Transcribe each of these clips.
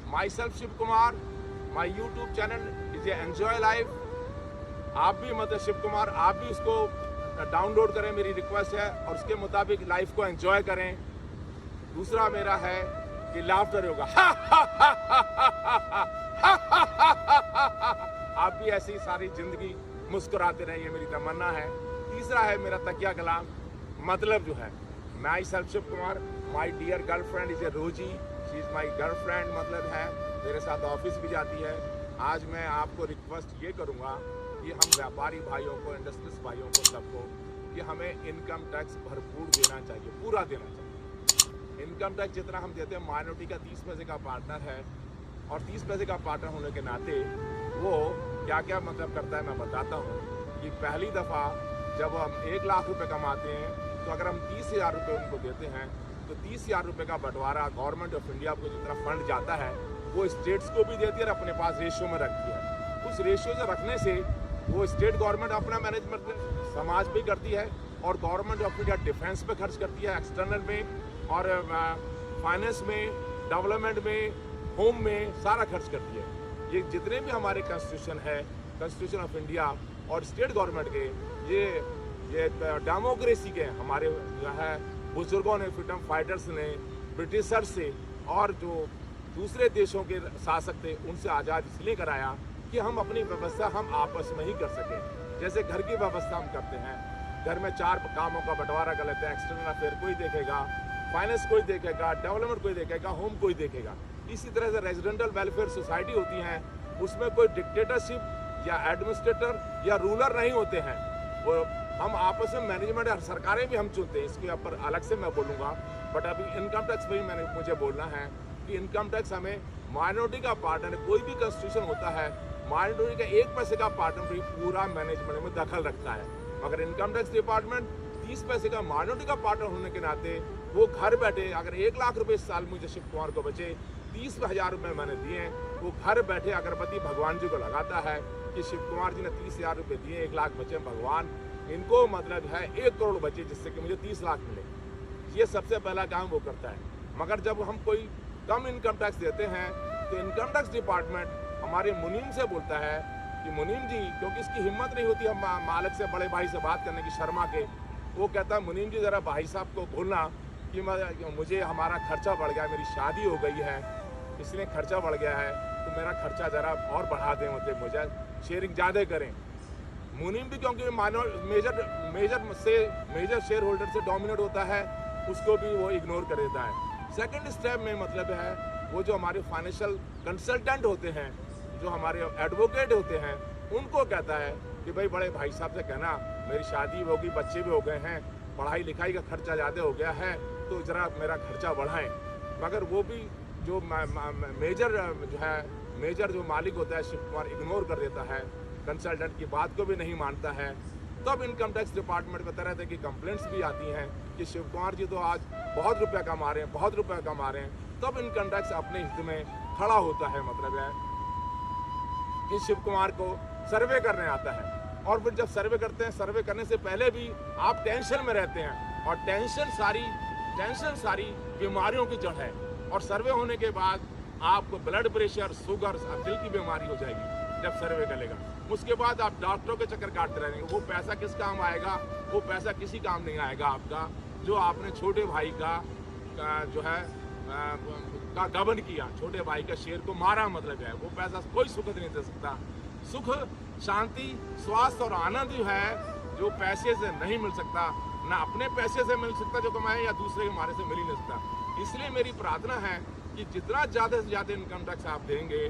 My self Shiv Kumar, my YouTube channel is enjoy life. आप भी मतलब शिव कुमार, आप भी उसको डाउनलोड करें, मेरी रिक्वेस्ट है, और उसके मुताबिक लाइफ को एंजॉय करें। दूसरा मेरा है कि लाफ्टर होगा, आप भी ऐसी सारी जिंदगी मुस्कुराते रहें, ये मेरी तमन्ना है। तीसरा है मेरा तकिया कलाम, मतलब जो है myself Shiv Kumar, my dear girlfriend is a Rosy, she is my girlfriend, मतलब है मेरे साथ ऑफिस भी जाती है। आज मैं आपको रिक्वेस्ट ये करूँगा कि हम व्यापारी भाइयों को, इंडस्ट्रियलिस्ट भाइयों को, सबको कि हमें इनकम टैक्स भरपूर देना चाहिए, पूरा देना चाहिए। इनकम टैक्स जितना हम देते हैं, माइनॉरिटी का 30 पैसे का पार्टनर है, और 30 पैसे का पार्टनर होने के नाते वो क्या क्या मतलब करता है मैं बताता हूँ। कि पहली दफ़ा जब हम 1 लाख रुपए कमाते हैं, तो अगर हम 30,000 रुपये उनको देते हैं, तो 30,000 रुपये का बंटवारा गवर्नमेंट ऑफ इंडिया को जितना फंड जाता है वो स्टेट्स को भी देती है और अपने पास रेशियो में रखती है। उस रेशियो से रखने से वो स्टेट गवर्नमेंट अपना मैनेजमेंट समाज भी करती है, और गवर्नमेंट ऑफ इंडिया डिफेंस पे खर्च करती है, एक्सटर्नल में, और फाइनेंस में, डेवलपमेंट में, होम में, सारा खर्च करती है। ये जितने भी हमारे कॉन्स्टिट्यूशन है, कॉन्स्टिट्यूशन ऑफ इंडिया और स्टेट गवर्नमेंट के, ये डेमोक्रेसी के हमारे जो है बुजुर्गों ने, फ्रीडम फाइटर्स ने, ब्रिटिशर्स से और जो दूसरे देशों के शासक थे उनसे आज़ाद इसलिए कराया कि हम अपनी व्यवस्था हम आपस में ही कर सकें। जैसे घर की व्यवस्था हम करते हैं, घर में 4 कामों का बंटवारा कर लेते हैं, एक्सटर्नल अफेयर कोई देखेगा, फाइनेंस कोई देखेगा, डेवलपमेंट कोई देखेगा, होम कोई देखेगा। इसी तरह से रेजिडेंटल वेलफेयर सोसाइटी होती हैं, उसमें कोई डिक्टेटरशिप या एडमिनिस्ट्रेटर या रूलर नहीं होते हैं, वो हम आपस में मैनेजमेंट, सरकारें भी हम चुनते हैं, इसके ऊपर अलग से मैं बोलूँगा। बट अभी इनकम टैक्स पर ही मुझे बोलना है कि इनकम टैक्स हमें माइनॉरिटी का पार्टनर, कोई भी कॉन्स्टिट्यूशन होता है, माइनॉरिटी का 1 पैसे का पार्टनर भी पूरा मैनेजमेंट में दखल रखता है, मगर इनकम टैक्स डिपार्टमेंट 30 पैसे का माइनॉरिटी का पार्टनर होने के नाते वो घर बैठे, अगर 1 लाख रुपए इस साल मुझे शिव कुमार को बचे, 30,000 रुपये मैंने दिए, वो घर बैठे अगरबत्ती भगवान जी को लगाता है कि शिव कुमार जी ने 30,000 रुपये दिए, 1 लाख बचे, भगवान इनको मतलब है 1 करोड़ बचे जिससे कि मुझे 30 लाख मिले। ये सबसे पहला काम वो करता है। मगर जब हम कोई कम इनकम टैक्स देते हैं, तो इनकम टैक्स डिपार्टमेंट हमारे मुनीम से बोलता है कि मुनीम जी, क्योंकि इसकी हिम्मत नहीं होती हम मालिक से, बड़े भाई से बात करने की, शर्मा के, वो कहता है मुनीम जी ज़रा भाई साहब को बोलना कि मुझे हमारा खर्चा बढ़ गया, मेरी शादी हो गई है, इसलिए खर्चा बढ़ गया है, तो मेरा खर्चा ज़रा और बढ़ा दें, मतलब मुझे शेयरिंग ज़्यादा करें। मुनीम भी क्योंकि मेजर शेयर होल्डर से डोमिनेट होता है, उसको भी वो इग्नोर कर देता है। सेकंड स्टेप में मतलब है वो जो हमारे फाइनेंशियल कंसल्टेंट होते हैं, जो हमारे एडवोकेट होते हैं, उनको कहता है कि भाई बड़े भाई साहब से कहना मेरी शादी होगी, बच्चे भी हो गए हैं, पढ़ाई लिखाई का खर्चा ज़्यादा हो गया है, तो ज़रा मेरा खर्चा बढ़ाएं। मगर वो भी जो मेजर जो मालिक होता है शिव कुमार, इग्नोर कर देता है, कंसल्टेंट की बात को भी नहीं मानता है। तब इनकम टैक्स डिपार्टमेंट में तरह तरह की कंप्लेंट्स भी आती हैं कि शिव कुमार जी तो आज बहुत रुपया कमा रहे हैं, बहुत रुपया कमा रहे हैं। तब इनकम टैक्स अपने हित में खड़ा होता है, मतलब है कि शिव कुमार को सर्वे करने आता है। और फिर जब सर्वे करते हैं, सर्वे करने से पहले भी आप टेंशन में रहते हैं, और टेंशन सारी बीमारियों की जड़ है। और सर्वे होने के बाद आपको ब्लड प्रेशर, शुगर, दिल की बीमारी हो जाएगी जब सर्वे करेगा। उसके बाद आप डॉक्टरों के चक्कर काटते रहेंगे। वो पैसा किस काम आएगा? वो पैसा किसी काम नहीं आएगा आपका, जो आपने छोटे भाई का जो है का गबन किया, छोटे भाई का शेर को मारा, मतलब है वो पैसा कोई सुख नहीं दे सकता। सुख, शांति, स्वास्थ्य और आनंद जो है, जो पैसे से नहीं मिल सकता, ना अपने पैसे से मिल सकता जो कमाए, या दूसरे के हमारे से मिल ही नहीं सकता। इसलिए मेरी प्रार्थना है कि जितना ज़्यादा से ज़्यादा इनकम टैक्स आप देंगे,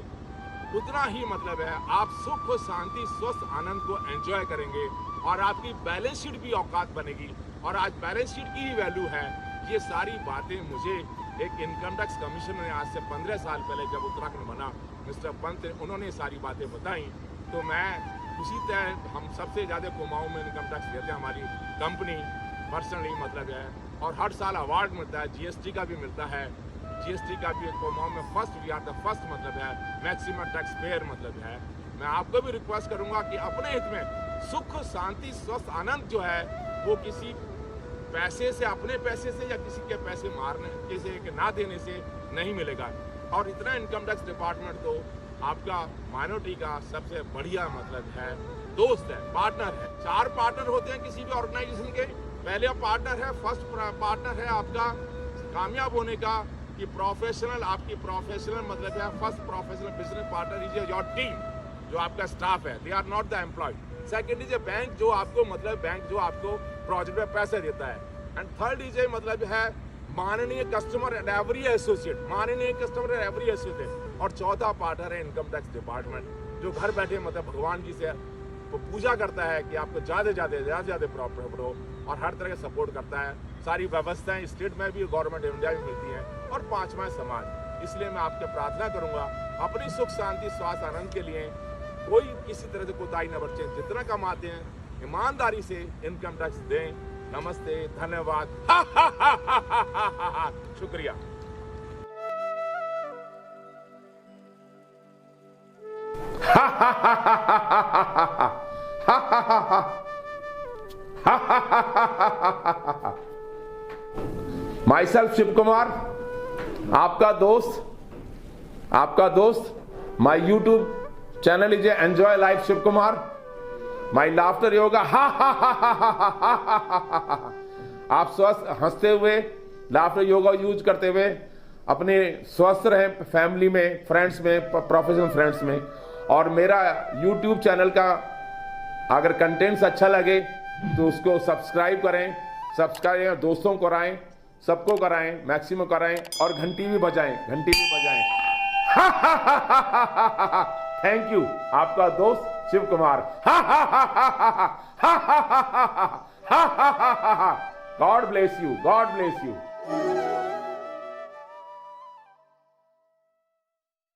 उतना ही मतलब है आप सुख, शांति, स्वस्थ, आनंद को एंजॉय करेंगे, और आपकी बैलेंस शीट भी औकात बनेगी। और आज बैलेंस शीट की ही वैल्यू है। ये सारी बातें मुझे एक इनकम टैक्स कमिश्नर ने आज से 15 साल पहले जब उत्तराखंड बना, मिस्टर पंत, उन्होंने सारी बातें बताई। तो मैं उसी तरह, हम सबसे ज़्यादा कुमाऊं में इनकम टैक्स देते हैं, हमारी कंपनी पर्सनली, मतलब है। और हर साल अवार्ड मिलता है, जीएसटी का भी मिलता है, जीएसटी का भी कुमाऊं में first, we are the first, मतलब है मैक्सिमम टैक्स पेयर, मतलब है। मैं आपको भी रिक्वेस्ट करूंगा कि अपने हित में सुख, शांति, स्वस्थ, आनंद जो है वो किसी पैसे से, अपने पैसे से या किसी के पैसे मारने, किसी के ना देने से नहीं मिलेगा। और इतना इनकम टैक्स डिपार्टमेंट तो आपका माइनॉरिटी का सबसे बढ़िया मतलब है, दोस्त है, पार्टनर है। 4 पार्टनर होते हैं किसी भी ऑर्गेनाइजेशन के। पहले पार्टनर है, फर्स्ट पार्टनर है आपका कामयाब होने का कि प्रोफेशनल, आपकी प्रोफेशनल मतलब है first professional business partner is your team, जो आपका स्टाफ है, they are not the employ. Second is a bank, जो आपको मतलब बैंक जो आपको प्रोजेक्ट में पैसे देता है। एंड थर्ड इज ए मतलब है माननीय कस्टमर एंड एवरी एसोसिएट, माननीय कस्टमर एंड एवरी एसोसिएट। और चौथा पार्टनर है इनकम टैक्स डिपार्टमेंट, जो घर बैठे मतलब भगवान जी से वो पूजा करता है कि आपको ज्यादा प्रॉफिट हो, और हर तरह का सपोर्ट करता है। सारी व्यवस्थाएं स्टेट में भी, गवर्नमेंट इंडिया में मिलती हैं। और 5वां समाज। इसलिए मैं आपसे प्रार्थना करूंगा अपनी सुख शांति स्वास्थ्य आनंद के लिए कोई किसी तरह से कोताही न बरतें, जितना कमाते हैं ईमानदारी से इनकम टैक्स दें। नमस्ते, धन्यवाद, शुक्रिया। माई सेल्फ शिव कुमार, आपका दोस्त। My YouTube channel is enjoy life Shiv Kumar. My laughter yoga, आप स्वस्थ हंसते हुए लाफ्टर योगा यूज करते हुए अपने स्वस्थ रहे फैमिली में, फ्रेंड्स में, प्रोफेशनल फ्रेंड्स में। और मेरा यूट्यूब चैनल का अगर कंटेंट्स अच्छा लगे तो उसको सब्सक्राइब करें, दोस्तों को कराएं, सबको कराएं, मैक्सिमम कराएं, और घंटी भी बजाएं। थैंक यू, आपका दोस्त Shiv Kumar. God bless you.